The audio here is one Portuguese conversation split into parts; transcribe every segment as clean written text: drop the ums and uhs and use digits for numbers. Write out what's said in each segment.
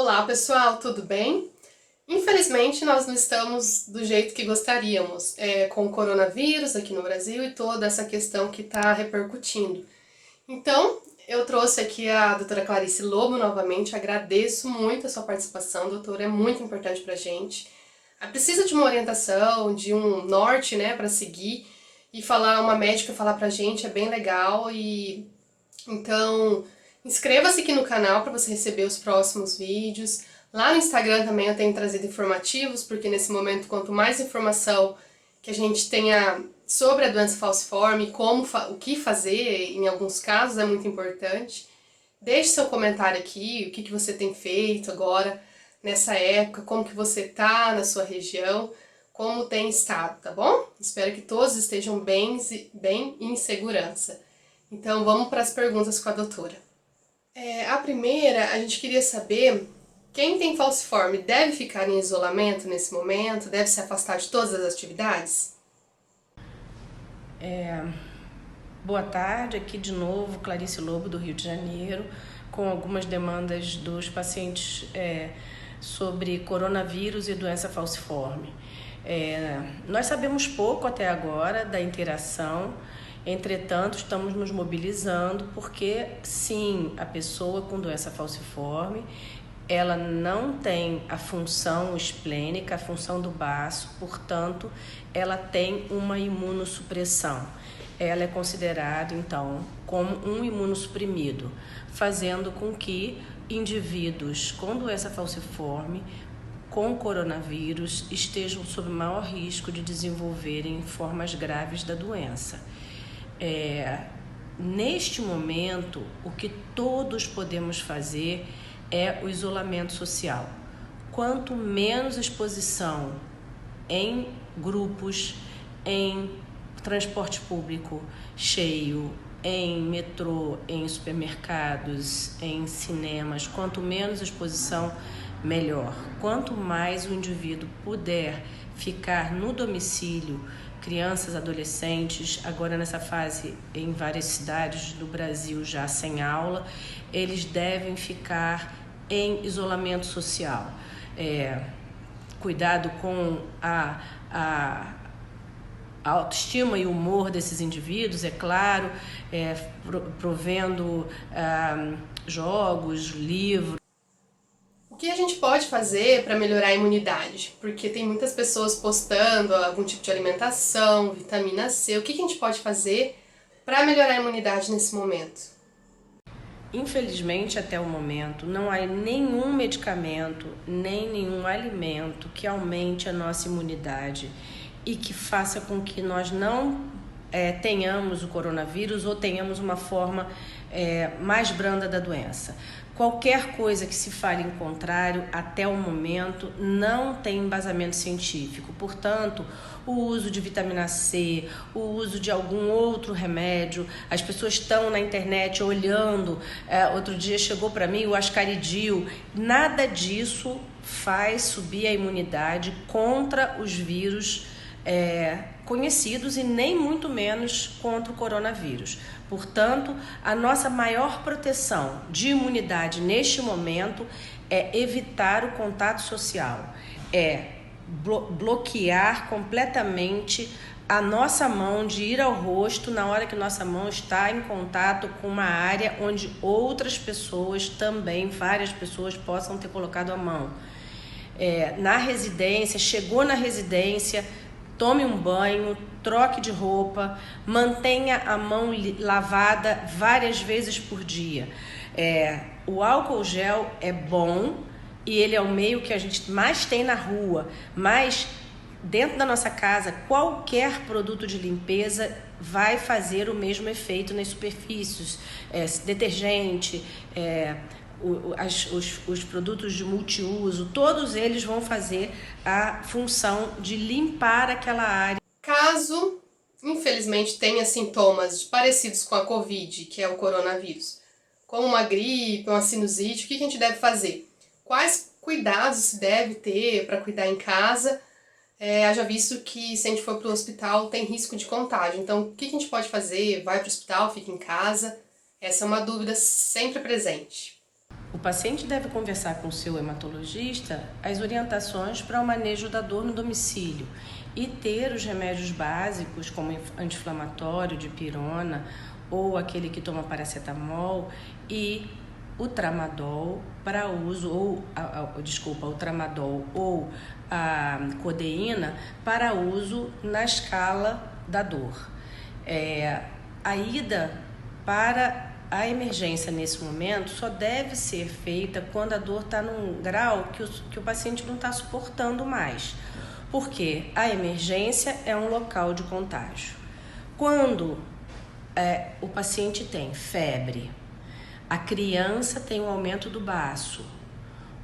Olá pessoal, tudo bem? Infelizmente nós não estamos do jeito que gostaríamos, com o coronavírus aqui no Brasil e toda essa questão que está repercutindo. Então, eu trouxe aqui a doutora Clarice Lobo novamente, agradeço muito a sua participação, doutora, é muito importante pra gente. Precisa de uma orientação, de um norte, né, para seguir e falar, uma médica falar pra gente é bem legal e então, inscreva-se aqui no canal para você receber os próximos vídeos. Lá no Instagram também eu tenho trazido informativos, porque nesse momento, quanto mais informação que a gente tenha sobre a doença falciforme, o que fazer em alguns casos é muito importante. Deixe seu comentário aqui, o que você tem feito agora, nessa época, como que você tá na sua região, como tem estado, tá bom? Espero que todos estejam bem e em segurança. Então vamos para as perguntas com a doutora. A primeira, a gente queria saber, quem tem falciforme deve ficar em isolamento nesse momento? Deve se afastar de todas as atividades? Boa tarde, aqui de novo Clarice Lobo do Rio de Janeiro, com algumas demandas dos pacientes sobre coronavírus e doença falciforme. Nós sabemos pouco até agora da interação, entretanto estamos nos mobilizando porque sim, a pessoa com doença falciforme ela não tem a função esplênica, a função do baço, portanto, ela tem uma imunossupressão. Ela é considerada, então, como um imunossuprimido, fazendo com que indivíduos com doença falciforme, com coronavírus, estejam sob maior risco de desenvolverem formas graves da doença. Neste momento, o que todos podemos fazer é o isolamento social. Quanto menos exposição em grupos, em transporte público cheio, em metrô, em supermercados, em cinemas, quanto menos exposição, melhor. Quanto mais o indivíduo puder ficar no domicílio, crianças, adolescentes, agora nessa fase em várias cidades do Brasil já sem aula, eles devem ficar em isolamento social. Cuidado com a autoestima e humor desses indivíduos, é claro, provendo jogos, livros. O que a gente pode fazer para melhorar a imunidade? Porque tem muitas pessoas postando algum tipo de alimentação, vitamina C. O que a gente pode fazer para melhorar a imunidade nesse momento? Infelizmente, até o momento, não há nenhum medicamento, nem nenhum alimento que aumente a nossa imunidade e que faça com que nós não tenhamos o coronavírus ou tenhamos uma forma mais branda da doença. Qualquer coisa que se fale em contrário, até o momento, não tem embasamento científico. Portanto, o uso de vitamina C, o uso de algum outro remédio, as pessoas estão na internet olhando, outro dia chegou para mim o ascaridil, nada disso faz subir a imunidade contra os vírus conhecidos e nem muito menos contra o coronavírus. Portanto, a nossa maior proteção de imunidade neste momento é evitar o contato social, bloquear completamente a nossa mão de ir ao rosto na hora que nossa mão está em contato com uma área onde outras pessoas também, várias pessoas possam ter colocado a mão. Na residência, chegou na residência, tome um banho, troque de roupa, mantenha a mão lavada várias vezes por dia. O álcool gel é bom e ele é o meio que a gente mais tem na rua, mas dentro da nossa casa, qualquer produto de limpeza vai fazer o mesmo efeito nas superfícies, detergente, os produtos de multiuso, todos eles vão fazer a função de limpar aquela área. Caso, infelizmente, tenha sintomas parecidos com a Covid, que é o coronavírus, como uma gripe, uma sinusite, o que a gente deve fazer? Quais cuidados se deve ter para cuidar em casa? Haja visto que se a gente for para o hospital tem risco de contágio. Então, o que a gente pode fazer? Vai para o hospital, fica em casa? Essa é uma dúvida sempre presente. O paciente deve conversar com o seu hematologista as orientações para o manejo da dor no domicílio e ter os remédios básicos, como anti-inflamatório, dipirona, ou aquele que toma paracetamol, e o tramadol para uso, o tramadol ou a codeína para uso na escala da dor. A ida para a emergência nesse momento só deve ser feita quando a dor está num grau que o paciente não está suportando mais, porque a emergência é um local de contágio. Quando o paciente tem febre, a criança tem um aumento do baço,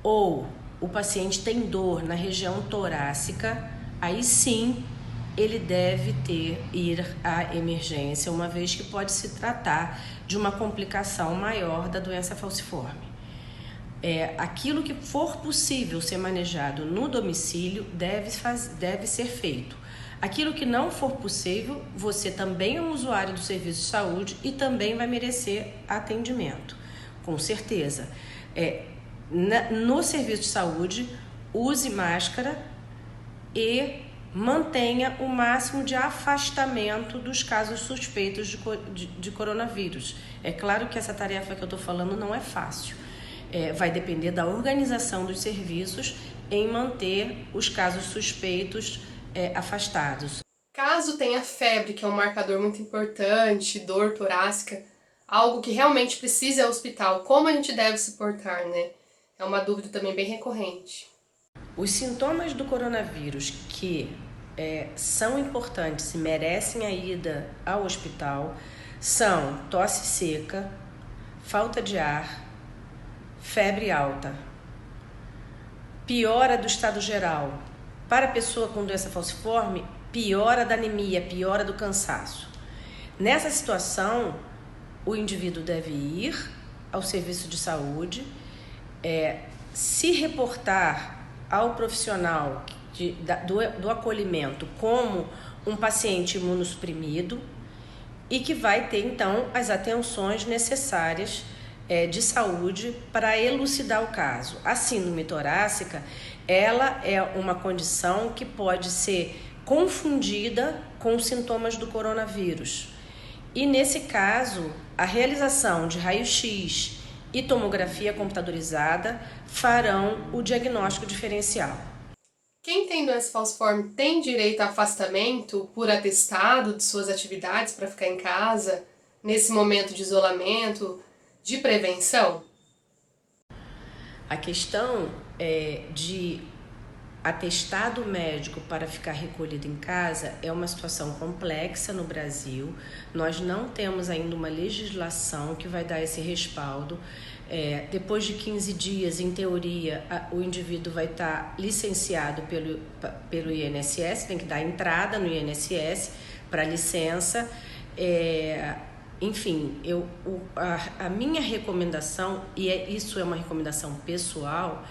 ou o paciente tem dor na região torácica, aí sim ele deve ir à emergência, uma vez que pode se tratar de uma complicação maior da doença falciforme. Aquilo que for possível ser manejado no domicílio deve ser feito. Aquilo que não for possível, você também é um usuário do serviço de saúde e também vai merecer atendimento, com certeza. No serviço de saúde, use máscara e mantenha o máximo de afastamento dos casos suspeitos de coronavírus. É claro que essa tarefa que eu estou falando não é fácil. Vai depender da organização dos serviços em manter os casos suspeitos afastados. Caso tenha febre, que é um marcador muito importante, dor torácica, algo que realmente precisa ir ao hospital, como a gente deve se portar, né? É uma dúvida também bem recorrente. Os sintomas do coronavírus que são importantes e merecem a ida ao hospital são tosse seca, falta de ar, febre alta, piora do estado geral. Para a pessoa com doença falciforme, piora da anemia, piora do cansaço. Nessa situação, o indivíduo deve ir ao serviço de saúde, se reportar ao profissional do acolhimento como um paciente imunossuprimido e que vai ter então as atenções necessárias de saúde para elucidar o caso. A síndrome torácica, ela é uma condição que pode ser confundida com sintomas do coronavírus. E nesse caso, a realização de raio-x e tomografia computadorizada farão o diagnóstico diferencial. Quem tem doença falciforme tem direito a afastamento por atestado de suas atividades para ficar em casa, nesse momento de isolamento, de prevenção? A questão de atestado médico para ficar recolhido em casa é uma situação complexa no Brasil. Nós não temos ainda uma legislação que vai dar esse respaldo. Depois de 15 dias, em teoria, o indivíduo vai estar licenciado pelo INSS, tem que dar entrada no INSS para licença. Enfim, a minha recomendação, e isso é uma recomendação pessoal,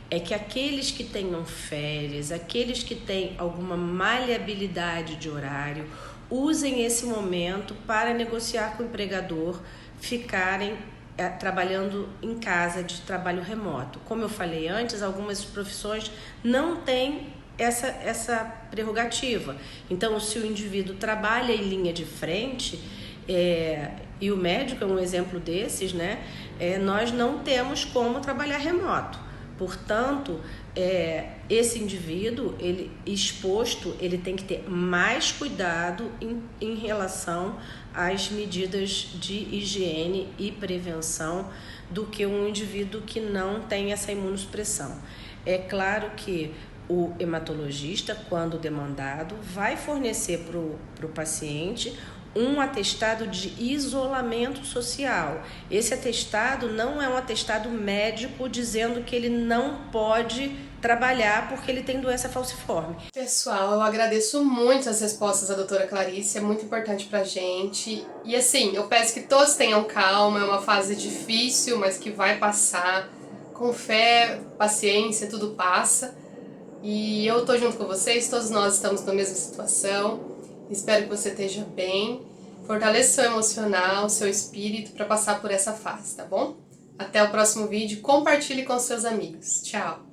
é que aqueles que tenham férias, aqueles que têm alguma maleabilidade de horário, usem esse momento para negociar com o empregador, ficarem trabalhando em casa de trabalho remoto. Como eu falei antes, algumas profissões não têm essa prerrogativa. Então, se o indivíduo trabalha em linha de frente, e o médico é um exemplo desses, né? Nós não temos como trabalhar remoto. Portanto, esse indivíduo, ele exposto, ele tem que ter mais cuidado em relação às medidas de higiene e prevenção do que um indivíduo que não tem essa imunossupressão. É claro que o hematologista, quando demandado, vai fornecer para o paciente um atestado de isolamento social. Esse atestado não é um atestado médico dizendo que ele não pode trabalhar porque ele tem doença falciforme. Pessoal, eu agradeço muito as respostas da doutora Clarice, é muito importante pra gente. E assim, eu peço que todos tenham calma, é uma fase difícil, mas que vai passar. Com fé, paciência, tudo passa. E eu tô junto com vocês, todos nós estamos na mesma situação. Espero que você esteja bem. Fortaleça seu emocional, seu espírito para passar por essa fase, tá bom? Até o próximo vídeo, compartilhe com seus amigos. Tchau!